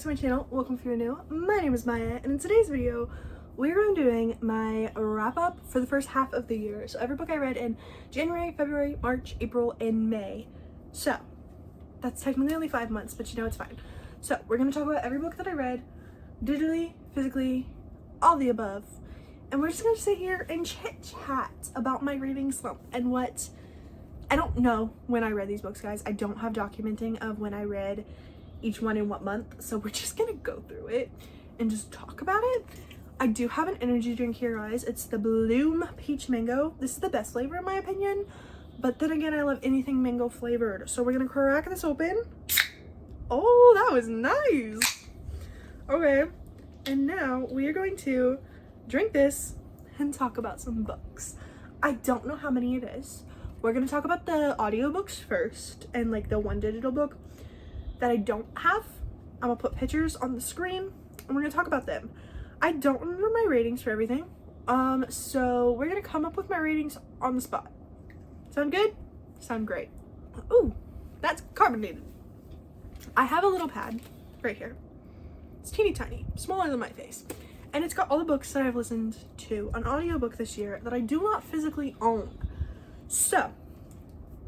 to my channel. Welcome if you're new. My name is Maya, and in today's video we're going to be doing my wrap up for the first half of the year. So every book I read in January, February, March, April, and May. So that's technically only 5 months, but you know it's fine. So we're going to talk about every book that I read, digitally, physically, all the above. And we're just going to sit here and chit chat about my reading slump and what I don't know when I read these books, guys. I don't have documenting of when I read each one in what month, so we're just gonna go through it and just talk about it. I do have an energy drink here, guys. It's the Bloom Peach Mango. This is the best flavor in my opinion, but then again, I love anything mango flavored. So we're gonna crack this open. Oh, that was nice. Okay, and now we are going to drink this and talk about some books. I don't know how many it is. We're gonna talk about the audiobooks first, and like the one digital book that I don't have. I'm gonna put pictures on the screen and we're gonna talk about them. I don't remember my ratings for everything, so we're gonna come up with my ratings on the spot. Sound good? Sound great. Ooh, that's carbonated. I have a little pad right here. It's teeny tiny, smaller than my face, and it's got all the books that I've listened to on audiobook this year that I do not physically own. So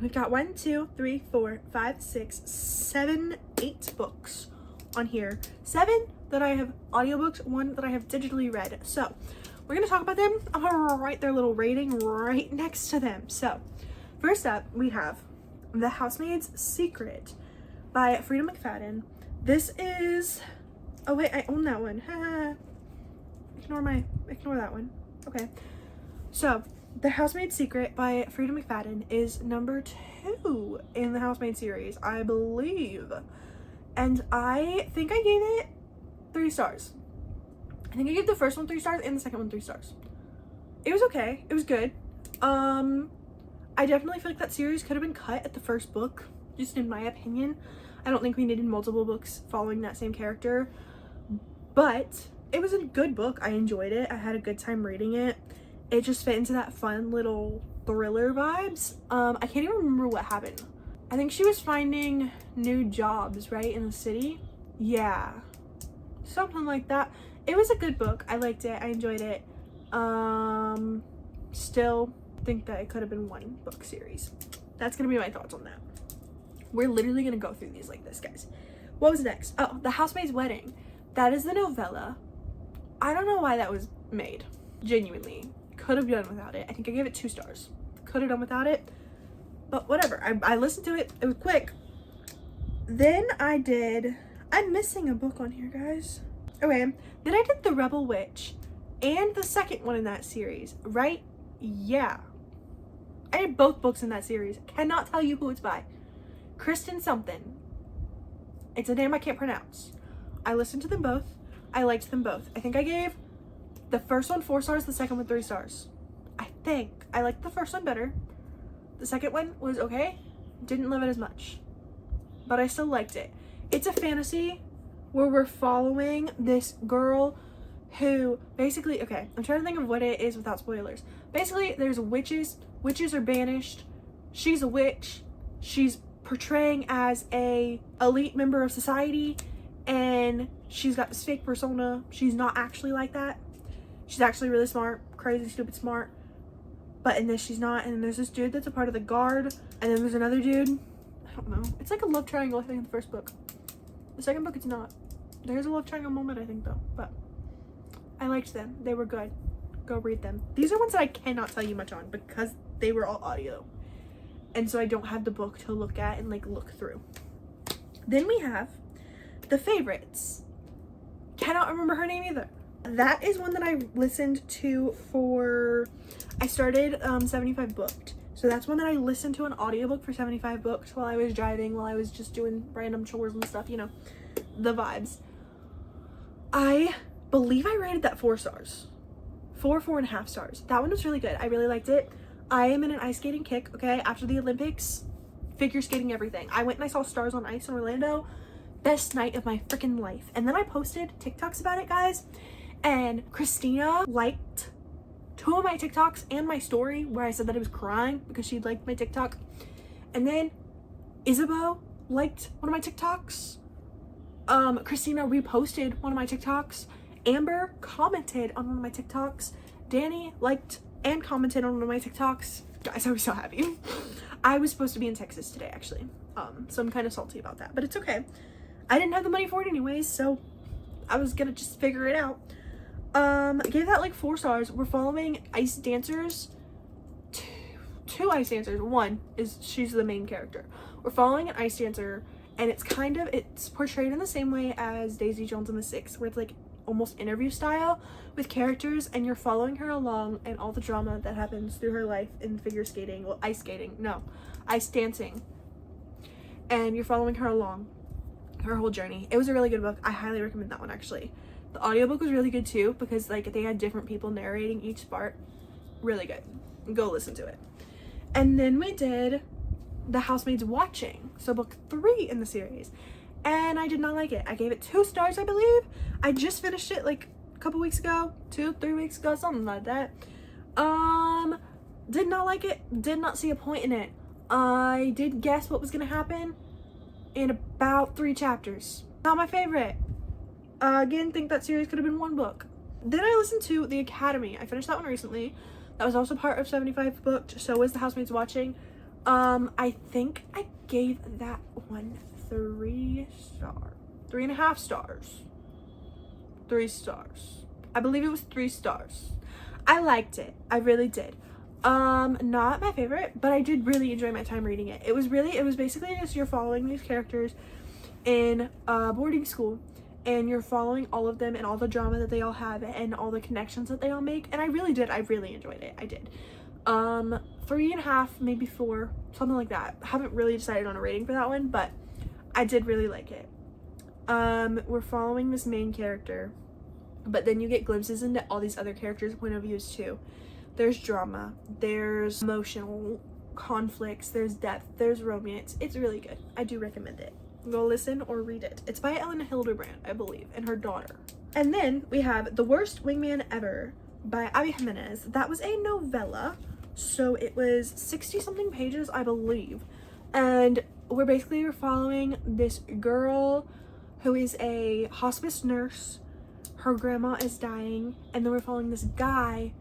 we've got 1, 2, 3, 4, 5, 6, 7, 8 books on here. 7 that I have audiobooks, 1 that I have digitally read. So we're gonna talk about them. I'm gonna write their little rating right next to them. So first up, we have The Housemaid's Secret by Freida McFadden. This is, oh wait, I own that one. Ignore that one. Okay, so The Housemaid's Secret by Freida McFadden is number 2 in the Housemaid series, I believe. And I think I gave it 3 stars. I think I gave the first one 3 stars and the second one 3 stars. It was okay. It was good. I definitely feel like that series could have been cut at the first book, just in my opinion. I don't think we needed multiple books following that same character. But it was a good book. I enjoyed it. I had a good time reading it. It just fit into that fun little thriller vibes. I can't even remember what happened. I think she was finding new jobs, right, in the city? Yeah, something like that. It was a good book. I liked it. I enjoyed it. Still think that it could have been one book series. That's gonna be my thoughts on that. We're literally gonna go through these like this, guys. What was next? Oh, The Housemaid's Wedding. That is the novella. I don't know why that was made. Genuinely. Could have done without it. I think I gave it 2 stars. Could have done without it, but whatever. I listened to it. It was quick. Then I'm missing a book on here, guys. Okay, then I did The Rebel Witch and the second one in that series, right? Yeah, I did both books in that series. Cannot tell you who it's by. Kristen something. It's a name I can't pronounce. I listened to them both. I liked them both. I think I gave the first one 4 stars, the second one 3 stars. I think I liked the first one better. The second one was okay. Didn't love it as much, but I still liked it. It's a fantasy where we're following this girl who basically, okay, I'm trying to think of what it is without spoilers. Basically, there's witches. Witches are banished. She's a witch. She's portraying as a elite member of society, and she's got this fake persona. She's not actually like that. She's actually really smart, crazy, stupid smart. But in this, she's not. And there's this dude that's a part of the guard. And then there's another dude. I don't know. It's like a love triangle, I think, in the first book. The second book, it's not. There's a love triangle moment, I think, though. But I liked them. They were good. Go read them. These are ones that I cannot tell you much on because they were all audio. And so I don't have the book to look at and, like, look through. Then we have The Favorites. Cannot remember her name either. That is one that I listened to for, I started 75 Booked. So that's one that I listened to an audiobook for 75 Booked while I was driving, while I was just doing random chores and stuff, you know, the vibes. I believe I rated that 4 stars. 4.5 stars. That one was really good. I really liked it. I am in an ice skating kick, okay? After the Olympics, figure skating, everything. I went and I saw Stars on Ice in Orlando. Best night of my freaking life. And then I posted TikToks about it, guys. And Christina liked 2 of my TikToks and my story where I said that I was crying because she liked my TikTok. And then Isabeau liked one of my TikToks Christina reposted one of my TikToks. Amber commented on one of my TikToks. Danny liked and commented on one of my TikToks. Guys, I was so happy. I was supposed to be in Texas today, actually. So I'm kind of salty about that, but it's okay. I didn't have the money for it anyways, so I was gonna just figure it out. I gave that like 4 stars. We're following ice dancers. Two ice dancers. One is, she's the main character. We're following an ice dancer, and it's portrayed in the same way as Daisy Jones and the Six, where it's like almost interview style with characters, and you're following her along and all the drama that happens through her life in figure skating. Well, ice dancing. And you're following her along her whole journey. It was a really good book. I highly recommend that one, actually. The audiobook was really good too, because like they had different people narrating each part. Really good. Go listen to it. And then we did The Housemaid's Watching, so book 3 in the series, and I did not like it. I gave it 2 stars, I believe. I just finished it like a couple weeks ago, 2-3 weeks ago, something like that. Did not like it. Did not see a point in it. I did guess what was gonna happen in about 3 chapters. Not my favorite. Again, think that series could have been 1 book. Then I listened to The Academy. I finished that one recently. That was also part of 75 Booked. So was The Housemaid's Watching. I think I gave that one 3 stars. 3.5 stars. 3 stars. I believe it was 3 stars. I liked it. I really did. Not my favorite, but I did really enjoy my time reading it. It was basically just you're following these characters in boarding school, and you're following all of them and all the drama that they all have and all the connections that they all make. And I really enjoyed it. I did. 3.5, maybe 4, something like that. Haven't really decided on a rating for that one, but I did really like it. We're following this main character, but then you get glimpses into all these other characters' point of views too. There's drama, there's emotional conflicts, there's depth, there's romance. It's really good. I do recommend it. Go listen or read it. It's by Ellen Hilderbrand, I believe, and her daughter. And then we have The Worst Wingman Ever by Abby Jimenez. That was a novella, so it was 60-something pages, I believe. And we're following this girl who is a hospice nurse. Her grandma is dying, and then we're following this guy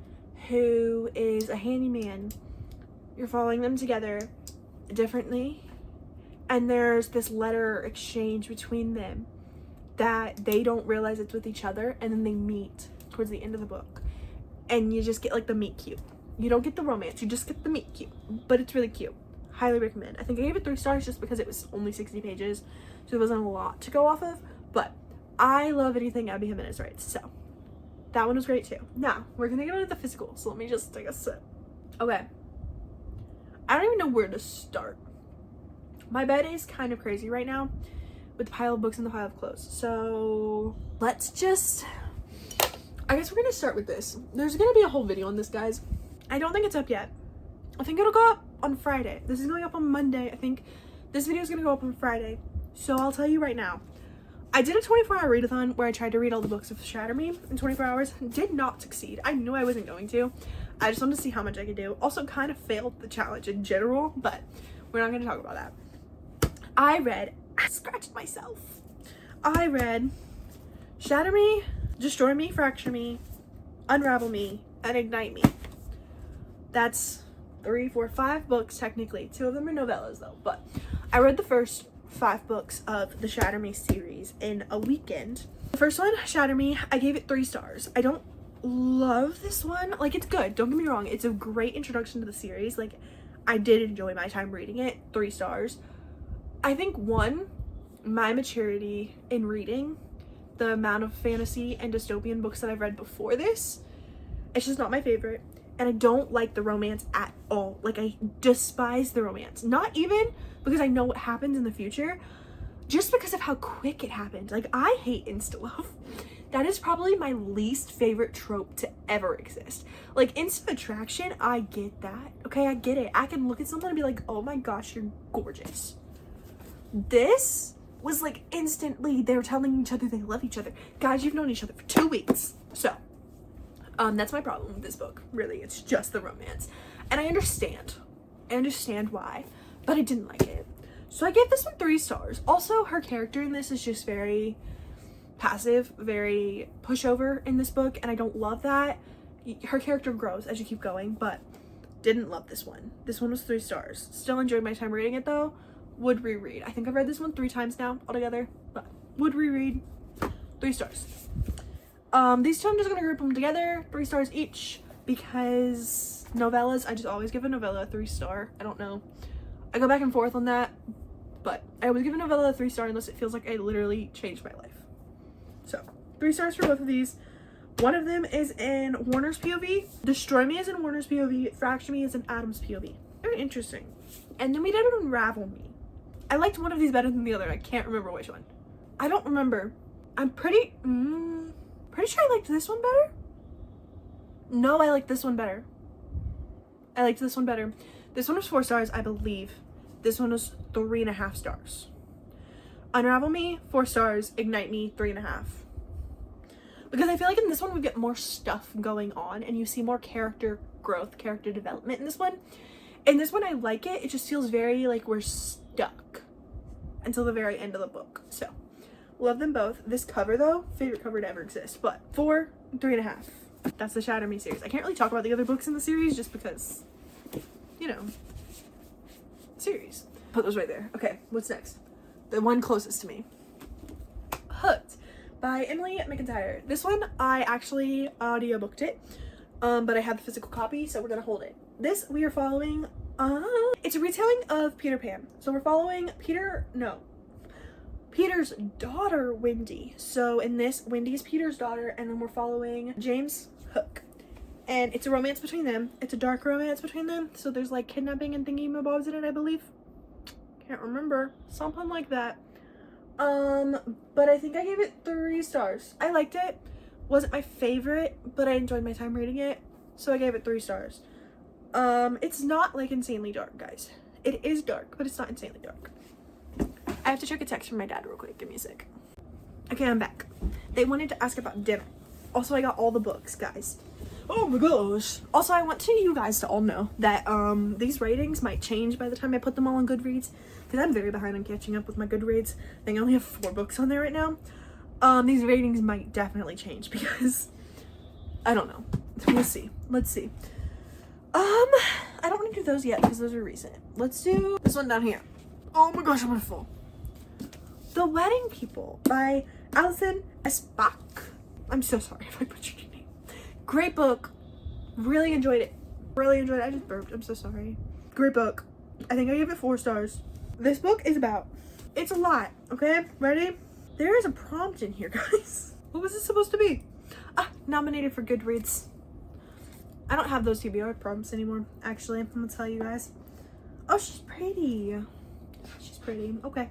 who is a handyman. You're following them together differently, and there's this letter exchange between them that they don't realize it's with each other, and then they meet towards the end of the book, and you just get like the meet cute. You don't get the romance, you just get the meet cute, but it's really cute. Highly recommend. I think I gave it 3 stars just because it was only 60 pages, so there wasn't a lot to go off of, but I love anything Abby Jimenez writes, so that one was great too. Now, we're gonna get into the physical, so let me just take a sip. Okay. I don't even know where to start. My bed is kind of crazy right now with the pile of books and the pile of clothes. So let's just, I guess we're gonna start with this. There's gonna be a whole video on this, guys. I don't think it's up yet. I think it'll go up on Friday. This is going up on Monday. I think this video is gonna go up on Friday. So I'll tell you right now. I did a 24-hour readathon where I tried to read all the books of Shatter Me in 24 hours. Did not succeed. I knew I wasn't going to. I just wanted to see how much I could do. Also kind of failed the challenge in general, but we're not going to talk about that. I scratched myself. I read Shatter Me, Destroy Me, Fracture Me, Unravel Me, and Ignite Me. That's 3, 4, 5 books technically. 2 of them are novellas though, but I read the first 5 books of the Shatter Me series in a weekend. The first one, Shatter Me, I gave it 3 stars. I don't love this one. Like, it's good, don't get me wrong. It's a great introduction to the series. Like, I did enjoy my time reading it. 3 stars. I think 1, my maturity in reading, the amount of fantasy and dystopian books that I've read before this, it's just not my favorite. And I don't like the romance at all. Like, I despise the romance. Not even because I know what happens in the future, just because of how quick it happened. Like, I hate insta love. That is probably my least favorite trope to ever exist. Like, instant attraction, I get that. Okay, I get it. I can look at someone and be like, oh my gosh, you're gorgeous. This was like instantly they were telling each other they love each other. Guys, you've known each other for 2 weeks. So, that's my problem with this book. Really, it's just the romance. And I understand why, but I didn't like it. So I gave this one 3 stars. Also, her character in this is just very passive, very pushover in this book, and I don't love that. Her character grows as you keep going, but didn't love this one. This one was 3 stars. Still enjoyed my time reading it though. Would reread. I think I've read this one 3 times now altogether, but would reread. 3 stars. These two I'm just gonna group them together, 3 stars each, because novellas, I just always give a novella a 3 star. I don't know. I go back and forth on that, but I always give a novella a 3 star unless it feels like I literally changed my life. So 3 stars for both of these. One of them is in Warner's POV. Destroy Me is in Warner's POV. Fracture Me is in Adam's POV. Very interesting. And then we did Unravel Me. I liked one of these better than the other. I can't remember which one. I don't remember. I'm pretty sure I liked this one better. No, I liked this one better. I liked this one better. This one was 4 stars, I believe. This one was 3.5 stars. Unravel Me, 4 stars. Ignite Me, 3.5. Because I feel like in this one we get more stuff going on and you see more character growth, character development in this one. In this one I like it. It just feels very like we're stuck until the very end of the book. So, love them both. This cover though, favorite cover to ever exist. But 4, 3.5. That's the Shatter Me series. I can't really talk about the other books in the series just because, you know, series. Put those right there. Okay, what's next? The one closest to me. Hooked by Emily McIntyre. This one I actually audiobooked it, but I had the physical copy, so we're gonna hold it. This we are following. It's a retelling of Peter Pan. So we're following Peter's daughter, Wendy. So in this, Wendy is Peter's daughter, and then we're following James Hook. And it's a romance between them. It's a dark romance between them. So there's like kidnapping and thingy-mabobs in it, I believe. Can't remember. Something like that. But I think I gave it 3 stars. I liked it. Wasn't my favorite, but I enjoyed my time reading it. So I gave it 3 stars. It's not like insanely dark, guys. It is dark, but it's not insanely dark. I have to check a text from my dad real quick. Give me a sec. Okay, I'm back. They wanted to ask about dinner. Also, I got all the books, guys. Oh my gosh. Also, I want you guys to all know that these ratings might change by the time I put them all on Goodreads, because I'm very behind on catching up with my Goodreads. I think I only have 4 books on there right now. These ratings might definitely change because I don't know. We'll see. Let's see. I don't want to do those yet because those are recent. Let's do this one down here. Oh my gosh, I'm full. The Wedding People by Alison Espach. I'm so sorry if I butchered your name. Great book. Really enjoyed it. Really enjoyed it. I just burped. I'm so sorry. Great book. I think I gave it 4 stars. This book is about, it's a lot, okay? Ready? There is a prompt in here, guys. What was this supposed to be? Nominated for Goodreads. I don't have those TBR prompts anymore, actually. I'm gonna tell you guys. Oh, she's pretty. She's pretty. Okay.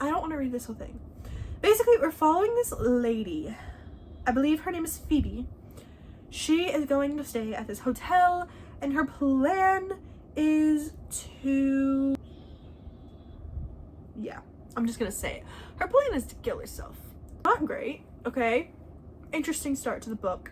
I don't want to read this whole thing. Basically, we're following this lady. I believe her name is Phoebe. She is going to stay at this hotel, and her plan is to... Yeah, I'm just gonna say it. Her plan is to kill herself. Not great, okay? Interesting start to the book.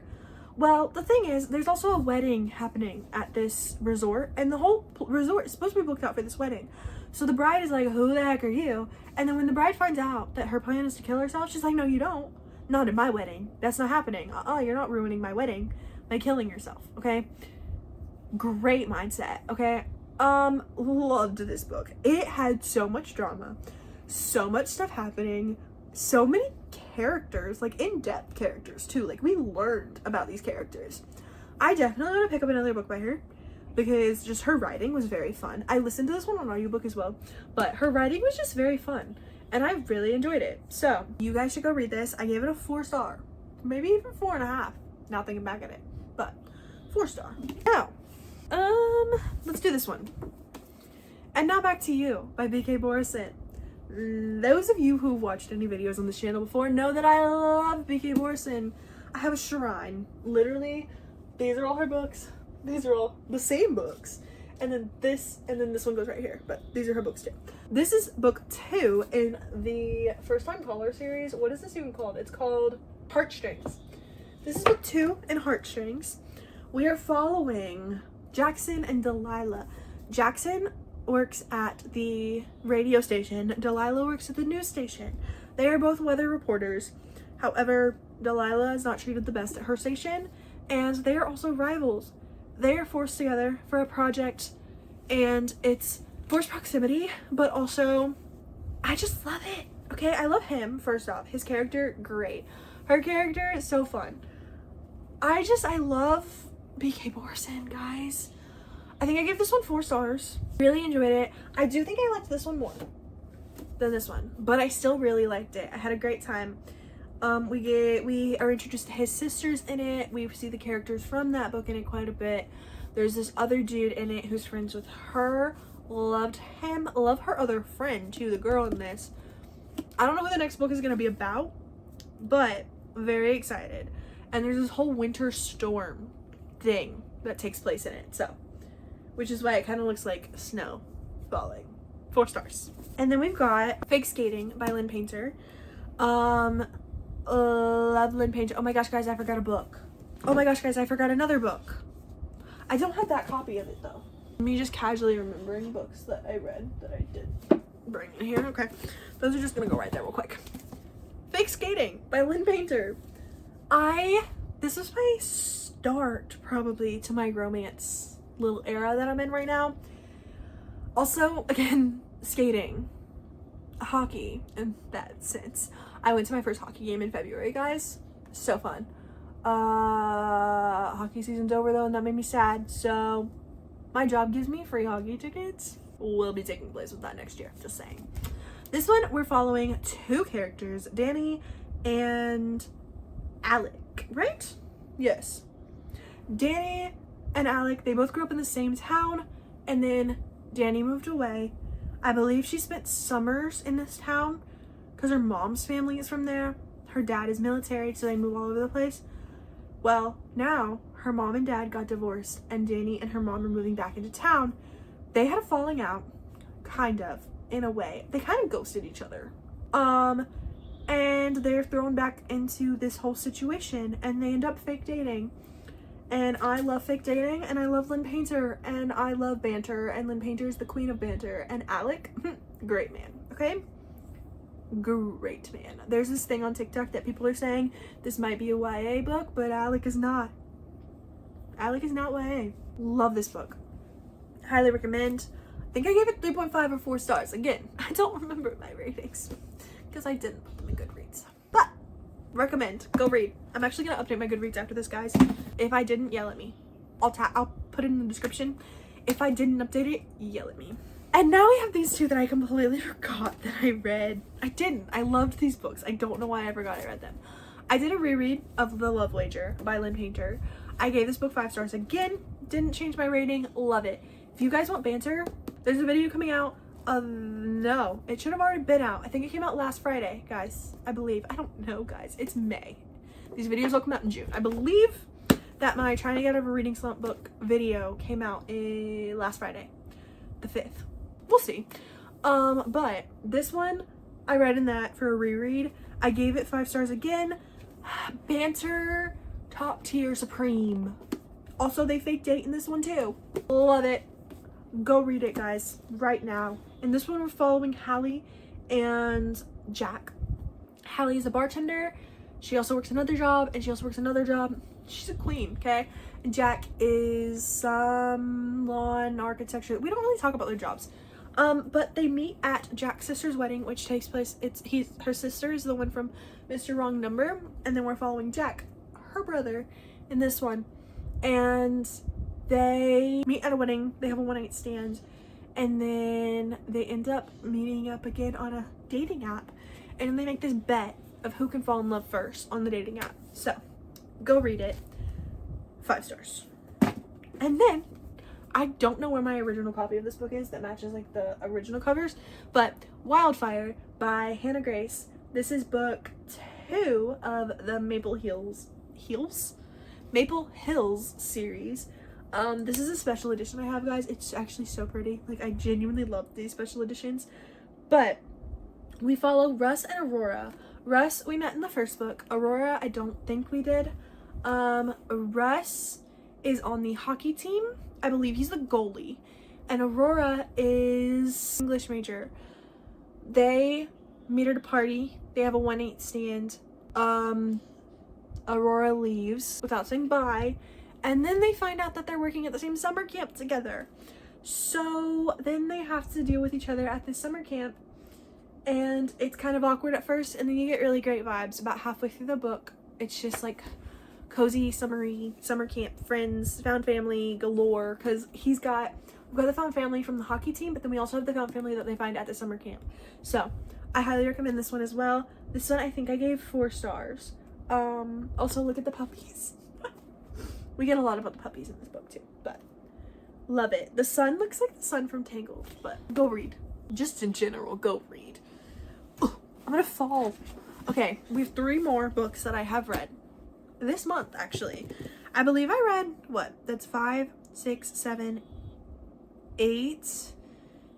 Well, the thing is, there's also a wedding happening at this resort, and the whole resort is supposed to be booked out for this wedding. So the bride is like, who the heck are you? And then when the bride finds out that her plan is to kill herself, she's like, no, you don't. Not at my wedding. That's not happening. You're not ruining my wedding by killing yourself, okay? Great mindset, okay? Loved this book. It had so much drama, so much stuff happening, so many characters, like in-depth characters too. Like we learned about these characters. I definitely want to pick up another book by her because just her writing was very fun. I listened to this one on audiobook as well, but her writing was just very fun and I really enjoyed it. So you guys should go read this. I gave it a 4 star, maybe even 4.5 now thinking back at it, but 4 star. Now let's do this one. And Now Back to You by BK Borison. Those of you who've watched any videos on this channel before know that I love BK Borison. I have a shrine. Literally, these are all her books. These are all the same books. And then this one goes right here. But these are her books too. This is book 2 in the First Time Caller series. What is this even called? It's called Heartstrings. This is book 2 in Heartstrings. We are following Jackson and Delilah. Jackson works at the radio station. Delilah works at the news station. They are both weather reporters. However, Delilah is not treated the best at her station, and they are also rivals. They are forced together for a project, and it's forced proximity, but also I just love it. Okay, I love him, first off. His character, great. Her character is so fun. I love BK Morrison, guys. I think I gave this one 4 stars. Really enjoyed it. I do think I liked this one more than this one, but I still really liked it. I had a great time. We are introduced to his sisters in it. We see the characters from that book in it quite a bit. There's this other dude in it who's friends with her. Loved him. Love her other friend too, the girl in this. I don't know what the next book is gonna be about, but very excited. And there's this whole winter storm thing that takes place in it, so, which is why it kind of looks like snow falling. 4 stars. And then we've got Fake Skating by Lynn Painter. Love Lynn Painter. Oh my gosh, guys, I forgot a book. Oh my gosh, guys, I forgot another book. I don't have that copy of it though. Me just casually remembering books that I read that I did bring in here. Okay, those are just gonna go right there real quick. Fake Skating by Lynn Painter. This was my start probably to my romance little era that I'm in right now. Also, again, skating, hockey in that sense. I went to my first hockey game in February, guys. So fun. Hockey season's over though, and that made me sad. So my job gives me free hockey tickets. We'll be taking place with that next year, just saying. This one, we're following 2 characters, Danny and Alec, right? Yes. Danny and Alec, they both grew up in the same town, and then Danny moved away. I believe she spent summers in this town because her mom's family is from there. Her dad is military, so they move all over the place. Well, now her mom and dad got divorced, and Danny and her mom are moving back into town. They had a falling out, kind of, in a way. They kind of ghosted each other. And they're thrown back into this whole situation, and they end up fake dating. And I love fake dating, and I love Lynn Painter, and I love banter, and Lynn Painter is the queen of banter. And Alec, great man, okay? Great man. There's this thing on TikTok that people are saying this might be a YA book, but Alec is not. Alec is not YA. Love this book. Highly recommend. I think I gave it 3.5 or 4 stars. Again, I don't remember my ratings because I didn't put them in Goodreads. But recommend. Go read. I'm actually gonna update my Goodreads after this, guys. If I didn't, yell at me. I'll put it in the description. If I didn't update it, yell at me. And now we have these 2 that I completely forgot that I read. I didn't. I loved these books. I don't know why I forgot I read them. I did a reread of The Love Wager by Lynn Painter. I gave this book 5 stars again. Didn't change my rating. Love it. If you guys want banter, there's a video coming out. No, it should have already been out. I think it came out last Friday, guys. I believe. I don't know, guys. It's May. These videos will come out in June. I believe that my Trying to Get Over Reading Slump book video came out last Friday, the 5th. We'll see. But this one, I read in that for a reread. I gave it 5 stars again. Banter, top tier, supreme. Also, they fake date in this one too. Love it. Go read it, guys, right now. In this one, we're following Hallie and Jack. Hallie is a bartender. She also works another job, and she also works another job. She's a queen, okay? And Jack is some law and architecture. We don't really talk about their jobs. But they meet at Jack's sister's wedding, which takes place, her sister is the one from Mr. Wrong Number, and then we're following Jack, her brother, in this one. And they meet at a wedding, they have a one-night stand, and then they end up meeting up again on a dating app, and then they make this bet of who can fall in love first on the dating app. So, go read it. 5 stars. And then, I don't know where my original copy of this book is that matches like the original covers, but Wildfire by Hannah Grace. This is book 2 of the Maple Hills series. This is a special edition I have, guys. It's actually so pretty. Like, I genuinely love these special editions. But we follow Russ and Aurora. Russ, we met in the first book. Aurora, I don't think we did. Russ is on the hockey team. I believe he's the goalie. and Aurora is English major. They meet at a party. They have a one-night stand. Aurora leaves without saying bye, and then they find out that they're working at the same summer camp together. So then they have to deal with each other at this summer camp, and it's kind of awkward at first, and then you get really great vibes about halfway through the book. It's just like cozy, summery, summer camp, friends, found family galore, because we've got the found family from the hockey team, but then we also have the found family that they find at the summer camp. So I highly recommend this one as well. This one I think I gave 4 stars. Also look at the puppies. We get a lot about the puppies in this book too, but love it. The sun looks like the sun from Tangled, but go read. Just in general, go read. Ugh, I'm gonna fall. Okay, we have 3 more books that I have read this month, actually. I believe I read, what? That's 5, 6, 7, 8,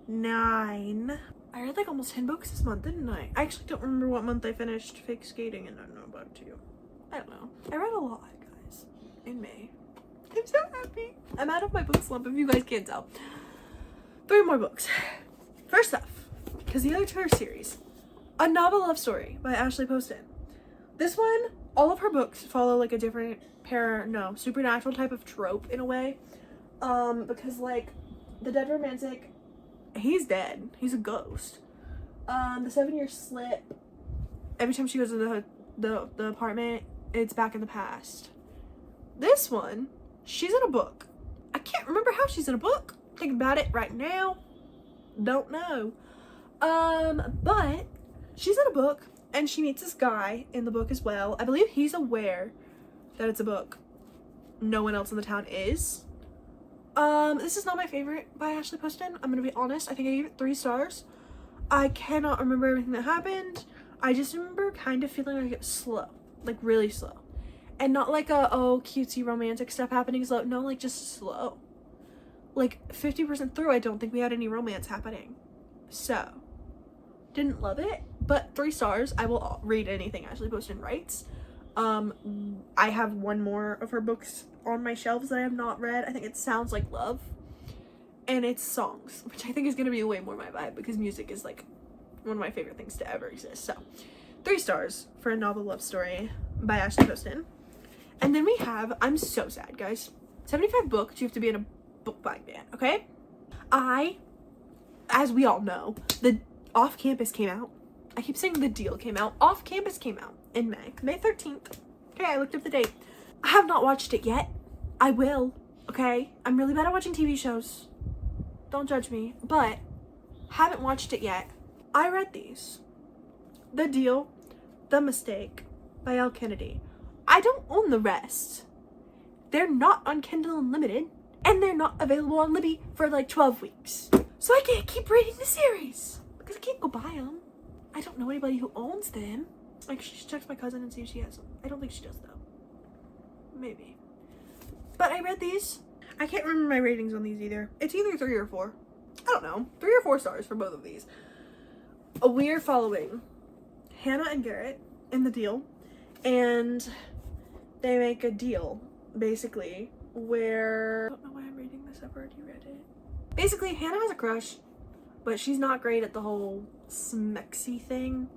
9. I read like almost 10 books this month, didn't I? I actually don't remember what month I finished Fake Skating, and I don't know about you. I don't know. I read a lot, guys, in May. I'm so happy. I'm out of my book slump, if you guys can't tell. 3 more books. First off, because the other 2 are series. A Novel Love Story by Ashley Poston. This one, all of her books follow like a different supernatural type of trope in a way. Because like the Dead Romantic, he's dead. He's a ghost. The 7-Year Slip, every time she goes to the apartment, it's back in the past. This one, she's in a book. I can't remember how she's in a book. Thinking about it right now. Don't know. But she's in a book and she meets this guy in the book as well. I believe he's aware that it's a book. No one else in the town is. This is not my favorite by Ashley Poston. I'm gonna be honest. I think I gave it 3 stars. I cannot remember everything that happened. I just remember kind of feeling like it was slow. Like really slow. And not like cutesy romantic stuff happening slow. No, like just slow. Like 50% through, I don't think we had any romance happening. So, didn't love it. But 3 stars. I will read anything Ashley Poston writes. I have 1 more of her books on my shelves that I have not read. I think it Sounds Like Love, and it's songs, which I think is going to be way more my vibe because music is like one of my favorite things to ever exist. So 3 stars for A Novel Love Story by Ashley Poston. And then we have, I'm so sad guys, 75 books. You have to be in a book buying band. Okay, as we all know, the Off Campus came out. I keep saying The Deal came out. Off Campus came out in May 13th. Okay, I looked up the date. I have not watched it yet. I will, okay? I'm really bad at watching TV shows. Don't judge me, but haven't watched it yet. I read these. The Deal, The Mistake by Elle Kennedy. I don't own the rest. They're not on Kindle Unlimited, and they're not available on Libby for like 12 weeks. So I can't keep reading the series because I can't go buy them. I don't know anybody who owns them. Like, she should text my cousin and see if she has them. I don't think she does, though. Maybe. But I read these. I can't remember my ratings on these either. It's either 3 or 4. I don't know. 3 or 4 stars for both of these. We are following Hannah and Garrett in The Deal. And they make a deal, basically, where... I don't know why I'm reading this. I've already read it. Basically, Hannah has a crush, but she's not great at the whole smexy thing.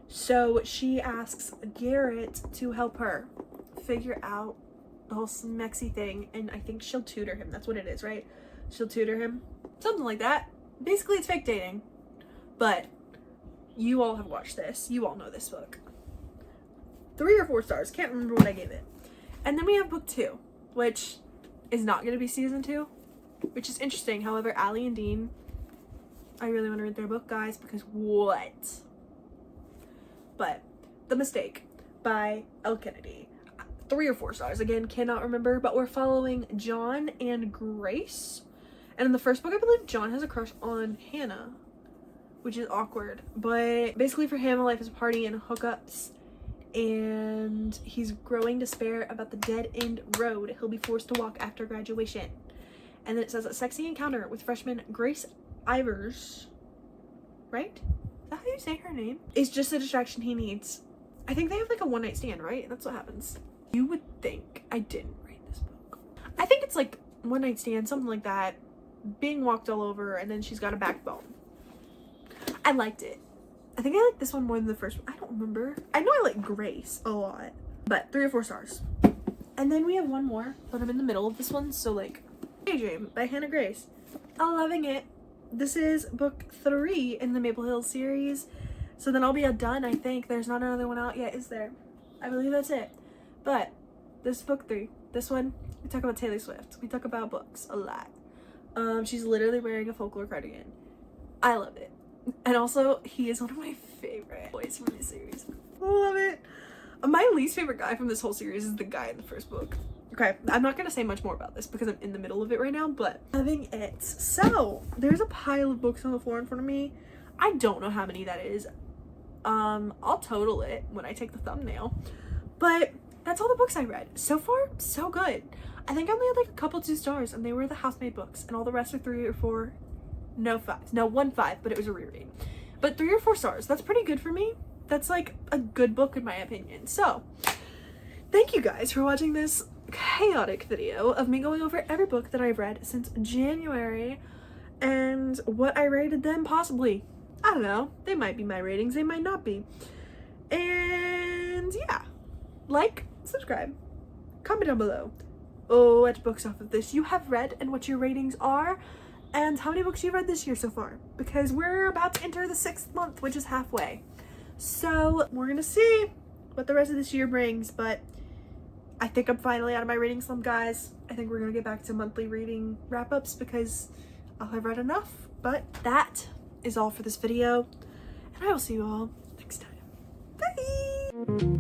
So she asks Garrett to help her figure out the whole smexy thing, and I think she'll tutor him. That's what it is, right? She'll tutor him. Something like that. Basically, it's fake dating. But you all have watched this. You all know this book. 3 or 4 stars. Can't remember what I gave it. And then we have book 2, which is not going to be season 2, which is interesting. However, Allie and Dean, I really want to read their book, guys, because what? But The Mistake by Elle Kennedy. 3 or 4 stars. Again, cannot remember, but we're following John and Grace. And in the first book, I believe John has a crush on Hannah, which is awkward. But basically for him, life is a party and hookups. And he's growing despair about the dead-end road he'll be forced to walk after graduation. And then it says a sexy encounter with freshman Grace Ivers, right? Is that how you say her name? Is just the distraction he needs. I think they have like a one-night stand, right? That's what happens. You would think I didn't read this book. I think it's like one-night stand, something like that. being walked all over, and then she's got a backbone. I liked it. I think I like this one more than the first one. I don't remember. I know I like Grace a lot, but 3 or 4 stars. And then we have one more, but I'm in the middle of this one, so like, Daydream by Hannah Grace. I'm loving it. This is book 3 in the Maple Hills series, so then I'll be done. I think there's not another one out yet, is there? I believe that's it. But this is book 3. This one, we talk about Taylor Swift. We talk about books a lot. She's literally wearing a folklore cardigan. I love it. And also, he is one of my favorite boys from this series. I love it. My least favorite guy from this whole series is the guy in the first book. Okay, I'm not gonna say much more about this because I'm in the middle of it right now, but loving it. So, there's a pile of books on the floor in front of me. I don't know how many that is. I'll total it when I take the thumbnail. But that's all the books I read. So far, so good. I think I only had like a couple 2 stars, and they were the Housemaid books, and all the rest are 3 or 4. No 5s. No, 1 5, but it was a reread. But 3 or 4 stars. That's pretty good for me. That's like a good book in my opinion. So, thank you guys for watching this chaotic video of me going over every book that I've read since January and what I rated them possibly. I don't know. They might be my ratings. They might not be. And yeah. Like, subscribe, comment down below what books off of this you have read and what your ratings are, and how many books you've read this year so far, because we're about to enter the 6th month, which is halfway. So we're gonna see what the rest of this year brings, but I think I'm finally out of my reading slump, guys. I think we're gonna get back to monthly reading wrap-ups because I'll have read enough. But that is all for this video, and I will see you all next time. Bye!